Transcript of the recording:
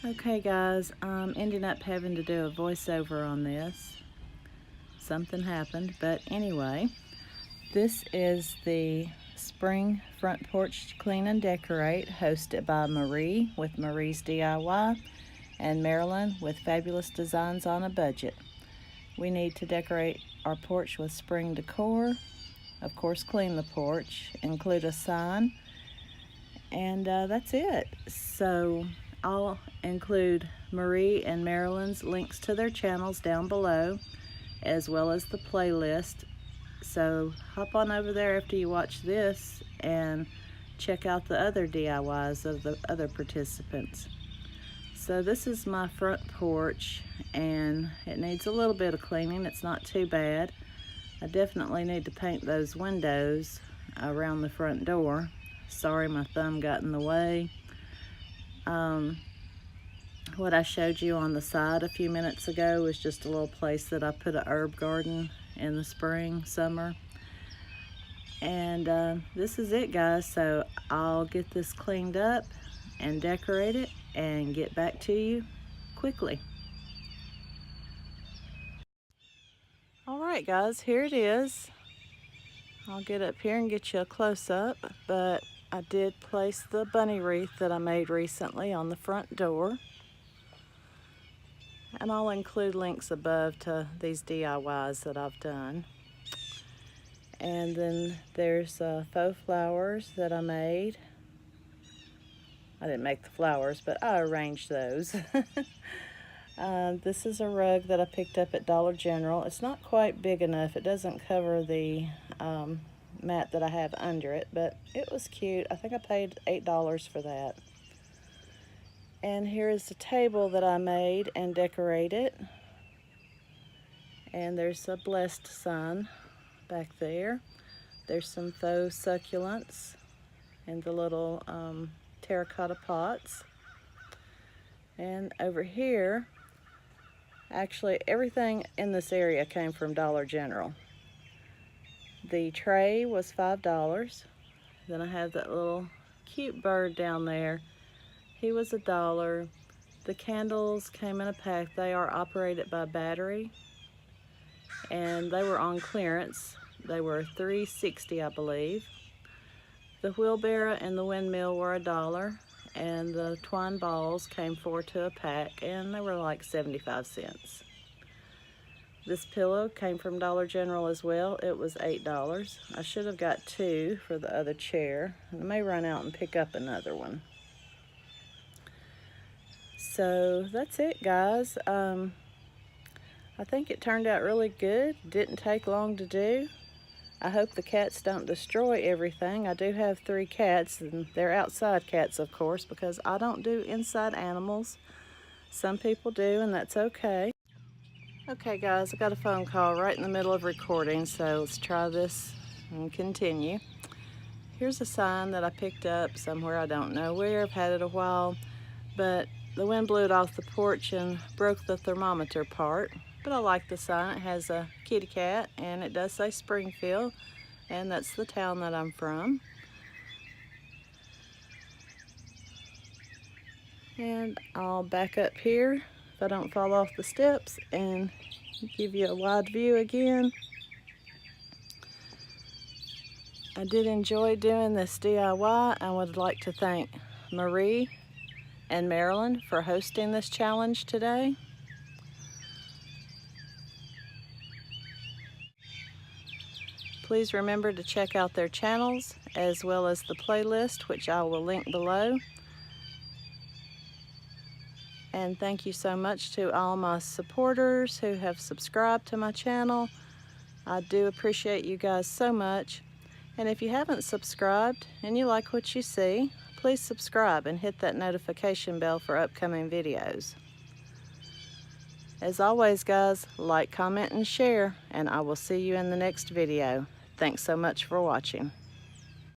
Okay guys, I'm ending up having to do a voiceover on this. Something happened, but anyway, this is the Spring Front Porch Clean and Decorate hosted by Marie with Marie's DIY and Marilyn with Fabulous Designs on a Budget. We need to decorate our porch with spring decor, of course clean the porch, include a sign, and that's it. So I'll include Marie and Marilyn's links to their channels down below, as well as the playlist. So hop on over there after you watch this and check out the other DIYs of the other participants. So this is my front porch, and it needs a little bit of cleaning. It's not too bad. I definitely need to paint those windows around the front door. Sorry, my thumb got in the way. What I showed you on the side a few minutes ago was just a little place that I put a herb garden in the spring, summer. And this is it, guys. So I'll get this cleaned up and decorate it and get back to you quickly. All right, guys, here it is. I'll get up here and get you a close-up, but I did place the bunny wreath that I made recently on the front door. And I'll include links above to these DIYs that I've done. And then there's faux flowers that I made. I didn't make the flowers, but I arranged those. This is a rug that I picked up at Dollar General. It's not quite big enough. It doesn't cover the mat that I have under it, but it was cute. I think I paid $8 for that. And here is the table that I made and decorated. And there's a blessed sign back there. There's some faux succulents in the little terracotta pots. And over here, actually everything in this area came from Dollar General. The tray was $5. Then I have that little cute bird down there. He was $1. The candles came in a pack. They are operated by battery, and they were on clearance. They were $3.60, I believe. The wheelbarrow and the windmill were $1, and the twine balls came 4 to a pack, and they were like 75 cents. This pillow came from Dollar General as well. It was $8. I should have got 2 for the other chair. I may run out and pick up another one. So that's it, guys. I think it turned out really good. Didn't take long to do. I hope the cats don't destroy everything. I do have 3 cats, and they're outside cats, of course, because I don't do inside animals. Some people do, and that's okay. Okay, guys, I got a phone call right in the middle of recording, so let's try this and continue. Here's a sign that I picked up somewhere, I don't know where. I've had it a while, but the wind blew it off the porch and broke the thermometer part. But I like the sign. It has a kitty cat, and it does say Springfield, and that's the town that I'm from. And I'll back up here if I don't fall off the steps and give you a wide view again. I did enjoy doing this DIY. I would like to thank Marie and Marilyn for hosting this challenge today. Please remember to check out their channels as well as the playlist, which I will link below. And thank you so much to all my supporters who have subscribed to my channel. I do appreciate you guys so much. And if you haven't subscribed and you like what you see, please subscribe and hit that notification bell for upcoming videos. As always, guys, like, comment, and share, and I will see you in the next video. Thanks so much for watching.